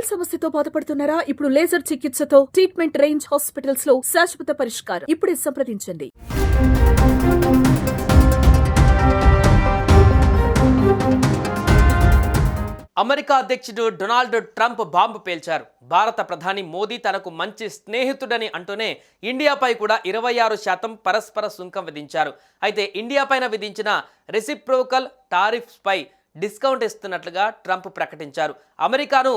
మొటిమల సమస్యతో బాధపడుతున్నారా? ఇప్పుడు లేజర్ చికిత్సతో ట్రీట్మెంట్ రేంజ్ హాస్పిటల్స్ లో శాశ్వత పరిష్కారం. ఇప్పుడే సంప్రదించండి. అమెరికా అధ్యక్షుడు డొనాల్డ్ ట్రంప్ బాంబు పేల్చారు. భారత ప్రధాని మోదీ తనకు మంచి స్నేహితుడని అంటూనే ఇండియాపై కూడా 26% పరస్పర సుంకం విధించారు. అయితే ఇండియాపైన విధించిన రెసిప్రోకల్ టారిఫ్స్ పై డిస్కౌంట్ ఇస్తున్నట్లుగా ట్రంప్ ప్రకటించారు. అమెరికాను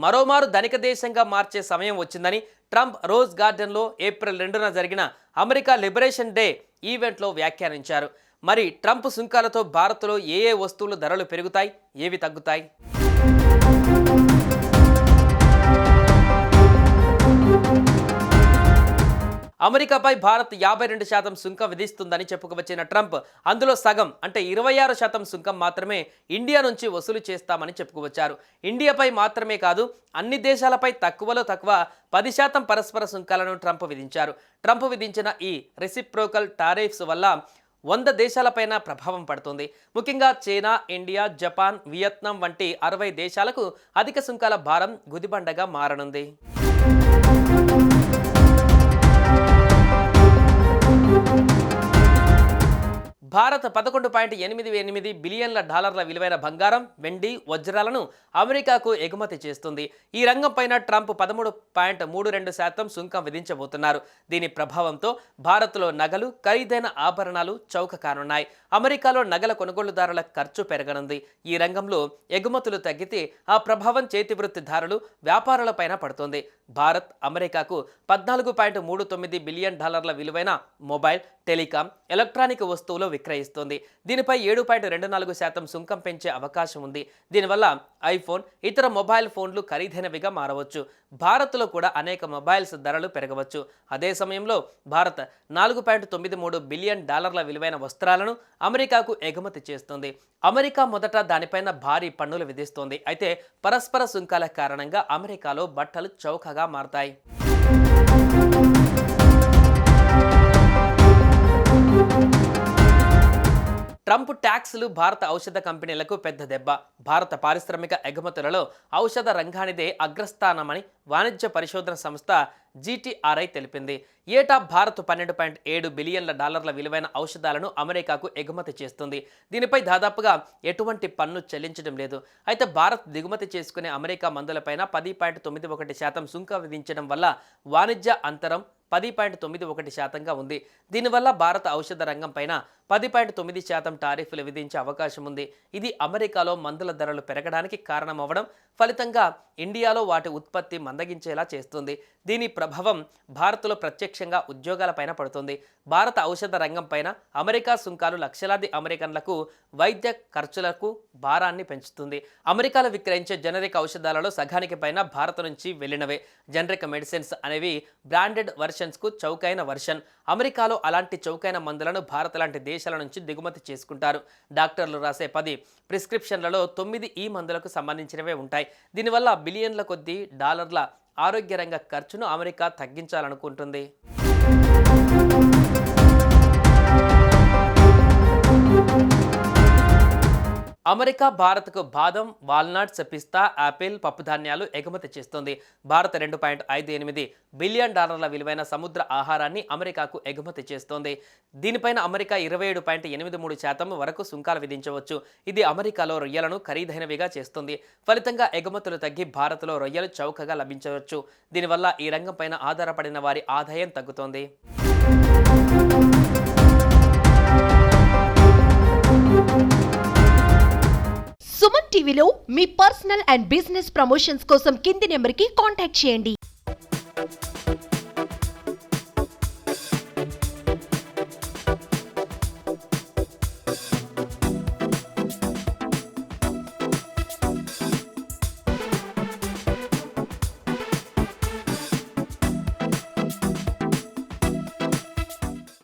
మరోమారు ధనిక దేశంగా మార్చే సమయం వచ్చిందని ట్రంప్ రోజ్ గార్డెన్లో ఏప్రిల్ 2న జరిగిన అమెరికా లిబరేషన్ డే ఈవెంట్లో వ్యాఖ్యానించారు. మరి ట్రంప్ సుంకాలతో భారత్లో ఏ వస్తువులు ధరలు పెరుగుతాయి, ఏవి తగ్గుతాయి? అమెరికాపై భారత్ 52% సుంకం విధిస్తుందని చెప్పుకువచ్చిన ట్రంప్ అందులో సగం అంటే 26% సుంకం మాత్రమే ఇండియా నుంచి వసూలు చేస్తామని చెప్పుకువచ్చారు. ఇండియాపై మాత్రమే కాదు అన్ని దేశాలపై తక్కువలో తక్కువ 10% పరస్పర సుంకాలను ట్రంప్ విధించారు. ట్రంప్ విధించిన ఈ రెసిప్రోకల్ టారిఫ్స్ వల్ల 100 దేశాలపైన ప్రభావం పడుతుంది. ముఖ్యంగా చైనా, ఇండియా, జపాన్, వియత్నాం వంటి 60 దేశాలకు అధిక సుంకాల భారం గుదిబండగా మారనుంది. భారత్ $11.88 బిలియన్ల విలువైన బంగారం, వెండి, వజ్రాలను అమెరికాకు ఎగుమతి చేస్తుంది. ఈ రంగంపైన ట్రంప్ 13.32% సుంకం విధించబోతున్నారు. దీని ప్రభావంతో భారత్లో నగలు, ఖరీదైన ఆభరణాలు చౌక కానున్నాయి. అమెరికాలో నగల కొనుగోలుదారుల ఖర్చు పెరగనుంది. ఈ రంగంలో ఎగుమతులు తగ్గితే ఆ ప్రభావం చేతివృత్తిదారులు, వ్యాపారులపైన పడుతుంది. భారత్ అమెరికాకు $14.39 బిలియన్ విలువైన మొబైల్, టెలికాం, ఎలక్ట్రానిక్ వస్తువులు విక్రయిస్తుంది. దీనిపై 7.24% సుంకం పెంచే అవకాశం ఉంది. దీనివల్ల ఐఫోన్, ఇతర మొబైల్ ఫోన్లు ఖరీదైనవిగా మారవచ్చు. భారత్లో కూడా అనేక మొబైల్స్ ధరలు పెరగవచ్చు. అదే సమయంలో భారత్ $4.93 బిలియన్ విలువైన వస్త్రాలను అమెరికాకు ఎగుమతి చేస్తుంది. అమెరికా మొదట దానిపైన భారీ పన్నులు విధిస్తోంది. అయితే పరస్పర సుంకాల కారణంగా అమెరికాలో బట్టలు చౌకగా మారతాయి. ట్రంప్ ట్యాక్స్లు భారత ఔషధ కంపెనీలకు పెద్ద దెబ్బ. భారత పారిశ్రామిక ఎగుమతులలో ఔషధ రంగానిదే అగ్రస్థానమని వాణిజ్య పరిశోధన సంస్థ GTRI తెలిపింది. ఏటా భారత్ $12.7 బిలియన్ల విలువైన ఔషధాలను అమెరికాకు ఎగుమతి చేస్తుంది. దీనిపై దాదాపుగా ఎటువంటి పన్ను చెల్లించడం లేదు. అయితే భారత్ దిగుమతి చేసుకునే అమెరికా మందులపైన 10.91% సుంకం విధించడం వల్ల వాణిజ్య అంతరం 10.91%గా ఉంది. దీనివల్ల భారత ఔషధ రంగం పైన 10.9% టారిఫ్లు విధించే అవకాశం ఉంది. ఇది అమెరికాలో మందుల ధరలు పెరగడానికి కారణమవడం, ఫలితంగా ఇండియాలో వాటి ఉత్పత్తి మందగించేలా చేస్తుంది. దీని ప్రభావం భారత్లో ప్రత్యక్షంగా ఉద్యోగాలపైన పడుతుంది. భారత ఔషధ రంగం పైన అమెరికా సుంకాలు లక్షలాది అమెరికన్లకు వైద్య ఖర్చులకు భారాన్ని పెంచుతుంది. అమెరికాలో విక్రయించే జనరిక్ ఔషధాలలో సగానికి పైన భారత్ నుంచి వెళ్ళినవే. జనరిక్ మెడిసిన్స్ అనేవి బ్రాండెడ్ వర్షన్స్కు చౌకైన వర్షన్. అమెరికాలో అలాంటి చౌకైన మందులను భారత్ లాంటి దేశాల నుంచి దిగుమతి చేసుకుంటారు. డాక్టర్లు రాసే 10 ప్రిస్క్రిప్షన్లలో 9 ఈ మందులకు సంబంధించినవే ఉంటాయి. దీనివల్ల బిలియన్ల కొద్దీ డాలర్ల ఆరోగ్య రంగ ఖర్చును అమెరికా తగ్గించాలనుకుంటుంది. అమెరికా భారత్కు బాదం, వాల్నట్స్, పిస్తా, యాపిల్, పప్పుధాన్యాలు ఎగుమతి చేస్తుంది. భారత్ $2.58 బిలియన్ విలువైన సముద్ర ఆహారాన్ని అమెరికాకు ఎగుమతి చేస్తోంది. దీనిపైన అమెరికా 27.83% వరకు సుంకాలు విధించవచ్చు. ఇది అమెరికాలో రొయ్యలను ఖరీదైనవిగా చేస్తుంది. ఫలితంగా ఎగుమతులు తగ్గి భారత్లో రొయ్యలు చౌకగా లభించవచ్చు. దీనివల్ల ఈ రంగంపైన ఆధారపడిన వారి ఆదాయం తగ్గుతోంది. సుమన్ టీవీలో మీ పర్సనల్ అండ్ బిజినెస్ ప్రమోషన్స్ కోసం కింది నెంబర్కి కాంటాక్ట్ చేయండి.